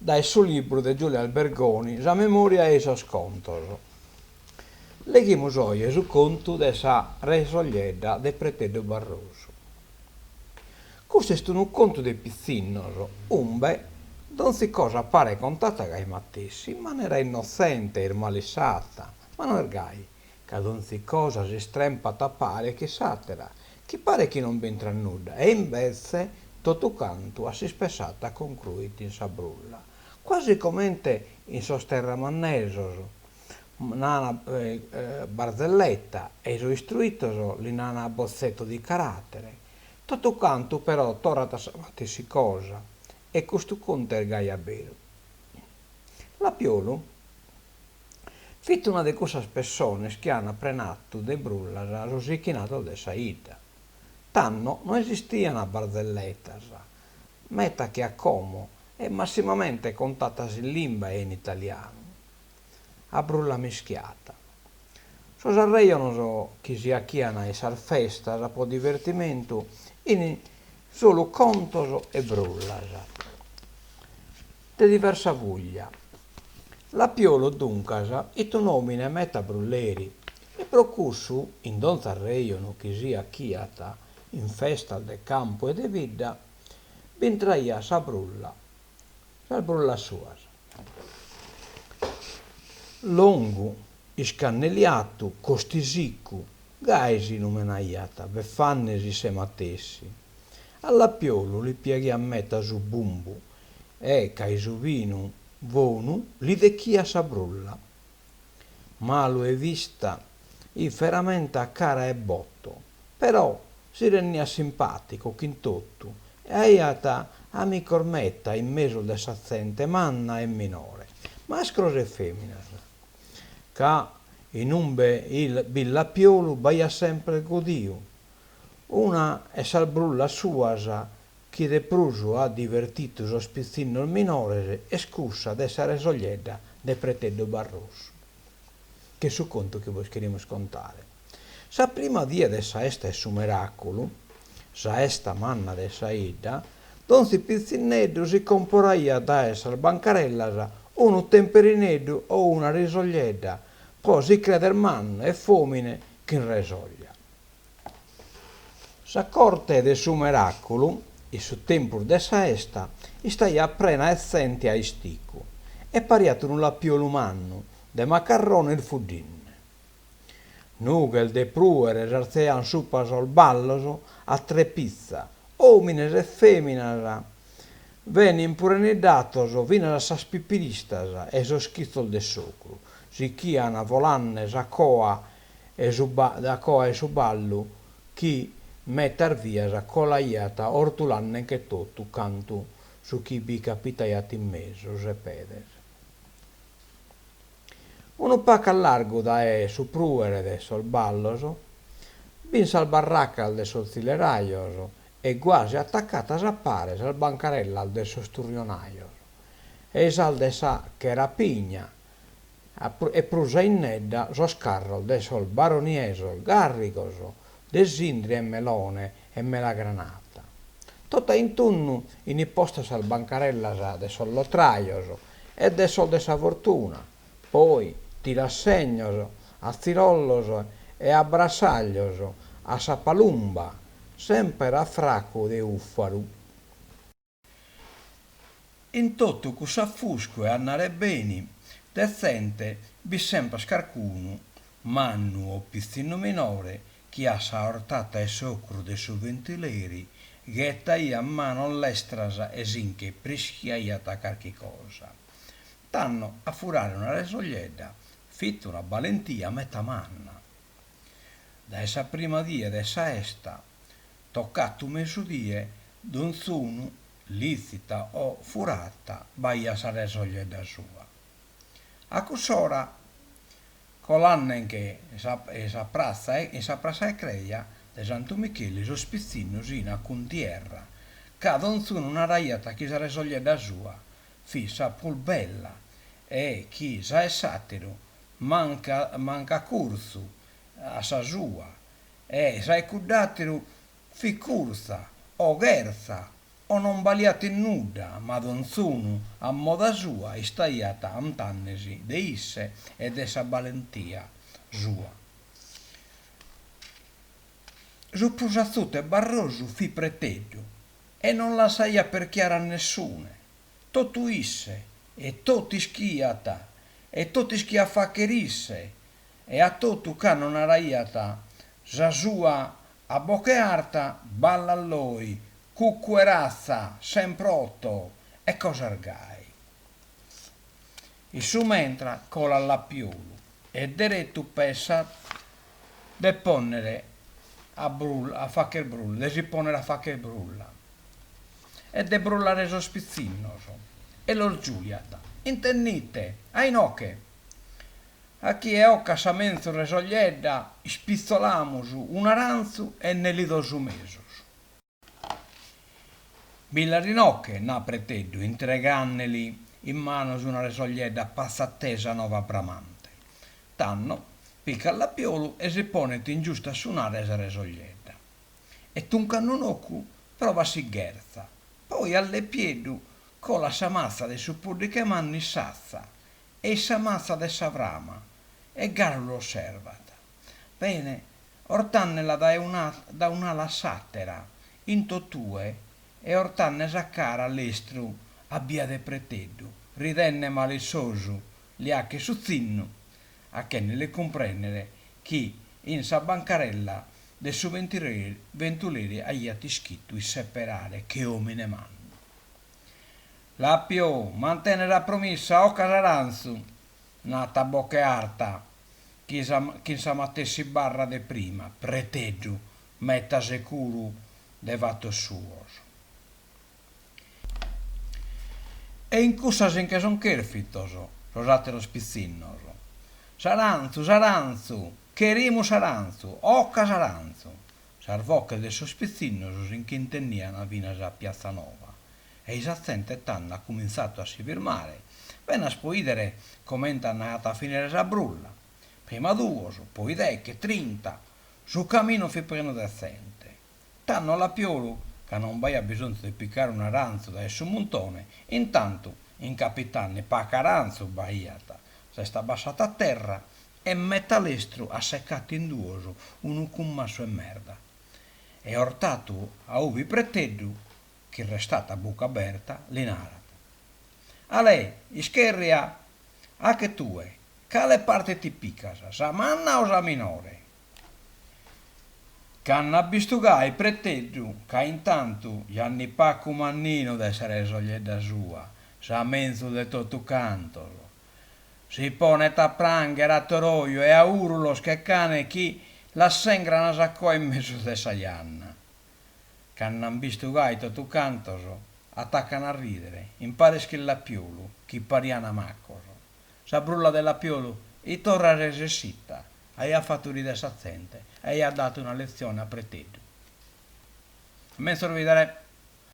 dal suo libro di Giulio Albergoni, La memoria e il sconto. Leghiamo oggi su conto della resoglietta del Pretedo Barroso. Questo è un conto di pizzinno, non si cosa pare contata gai mattessi, ma ne era innocente e malissata, ma non ergai, che ad ogni cosa si strempa tappare che satera, che pare che non bentra nulla, e invece tutto canto si spessata con cruiti in sabrulla, quasi come in sosterra manneso, nana barzelletta, e su istruito l'inana bozzetto di carattere. Tutto canto però torna a sapere cosa, e questo conto è gaia vero. La Piolo, fitta una di queste persone che hanno prenato de brulla a rosichinato de saida. Tanno non esistia una barzelletta, meta che a como è massimamente contata in lingua e in italiano. A brulla mischiata. So sarreiono so chi si acchiana e sal festa, a po' divertimento, in solo contos e brullas. De diversa vuglia. La Piolo duncasa e tu nomine meta brulleri, e procussu, in don sarreiono chi si acchiata, in festa de campo e de vidda, bentraia sa brulla sua. Longu, iscanneliatu, costisicu, gaesi numenaiata, beffannesi se matessi. Alla Piolo li pieghi a meta su bumbu, e cai su vinu, vonu, li decchia sa brulla. Malo e vista, i veramente a cara e botto, però si renia simpatico, chintottu, e aiata amicormetta in mezzo de sazzente manna e minore, mascros e feminas. Ca in umbe il billapiolu baia sempre godio. Una è salbrulla suasa che de pruso ha divertito so spizzino il minore e scusa d'essere soglietta de Pretedo Barroso. Che su conto che voi scherimo scontare. Sa prima dia de sa esta è su miracolo, sa esta manna de sa ida, don si pizzineddu si comporaia da essere bancarella uno temperineddu o una risoglietta, poi si creder manna e fomine che in resoglia. Sa corte de su miracolo, e su tempo de sa esta, stai appena essenti a istico, e pariato un lappiolo manno, de macarrone il fudin. Nugel de pruere esercean supas al balloso a tre pizza, omines e feminas, venin pure nidatoso, vina sa spipiristas, e so schizzol de socru, si chiana volannes a coa e su ballo, chi mettar via sa colaiata ortulanne che tutto cantu su chi bi capitaiat in meso, se pedes. Uno paca largo da su pruere de sol balloso, vinse al barracca de sol zileraios, e quasi attaccatas a pares al bancarella de so sturionaios. E sal de sa che era pigna, e prusa in nedda so scarro de sol baronieso, garrigoso, de sindri e melone e melagranata. Tutta in tunnu in impostas al bancarella de sol lotraios e de sol de sa fortuna, poi tirassegnos, a zirollos e a brassaglios, a sa palumba, sempre a fracco de uffaru. In tutto cuss'affusco e annare beni, decente, bi sempre scarcuno, mannu o pizzino minore, chi ha sa ortata e socru de su ventileri, ghettaia a mano all'estrasa e sinche prischiaiata carchi cosa. Tanno a furare una resoglietta, fitta una valentia metà manna. Da essa prima dia d'essa esta, toccato mesudie, donzunu, licita o furata, baia sa resoglietta sua. A cussora, colanne che esa prazza e creia, de Santo Michele so spizzino sina con tierra, ca donzunu una raiata chi sa resoglietta sua, fissa pol bella, e chi sa è satiro, manca curzu a sa sua, e sa è cuddatero fi curza o gherza, o non baliate nuda, ma don sono a moda sua istaiata antannesi de isse e de sa valentia sua. Su pusazzute barroso fi preteggio e non la saia per chiara a nessune. Totu isse e toti schiata e toti schia faccherisse e a totu ca non araiata sa sua a bocche arta balla alloi cucquerazza sempre otto e cos'argai. Il su mentra cola alla piulu e derettu pessa de ponnere a faccher brulla, de si ponere a faccher brulla e de brullare so spizzinnoso e lo Giuliata. Intennite, ai noche. A chi è occa sa menzo resogliedda, spizzolamusu un aranzu e ne li do su mesus. Billarinoche na preteddu, intreganneli in mano su una resogliedda passattesa nova bramante. Tanno picca alla piolu e si ponete in giusta a suonare esa resogliedda. E tuncanno un occu prova si gherza. Poi alle piedu con la samazza de su pubbliche manni sazza e samazza de savrama e Garu lo osservata. Bene, ortannela da una lassatera in totue e ortanne saccara all'estru abbia de preteddu, ridenne malissosu li ha che su zinnu, a che ne le comprendere chi in sa bancarella de su ventuleri aiati scritto il separare che omine manno. La più mantenne la promessa o casaranzu, nata bocche arta, chi sa mattessi barra de prima, preteggio, metta sicuro de vatto suos. E in cussa sin che son cherfitoso, rosate lo spizzinnoso. Saranzu, cherimu saranzu, occa saranzu. Sarvocche del suo spizzinnoso sin che intenniano a vinas a Piazza Nova. E i sazzente tanno ha cominciato a si firmare. Ben a spoidere commenta nata a finire sa brulla. Prima duoso, poi decche, 30, su cammino fi preno decente. Tanno alla piolu, che non vai a bisogno di piccare un aranzo da esso montone, intanto in capitanne pacaranzo baiata, se sta abbassata a terra e metallestro ha seccato in duoso un cummasso e merda. E ortato a uvi preteddu, che restata a bocca aperta, l'inarata. A lei, ischerria, a che tue, cale parte ti piccasa, sa manna o sa minore? Canna bistugai preteddu, ca intanto Gianni Paccu mannino d'essere sogliedda sua, sa menzo de tutto canto. Si pone a prangere a toroio e a urlo che cane chi la sengrana saccò in mezzo de sa Ianna. Cannan bistugai tutto cantoso, attaccano a ridere, impare che la piolu, chi pariana maccoso. Sa brulla della piolu, e torra resessitta, e ha fatto ridere sazzente, e ha dato una lezione a preteddu. A me sorridere.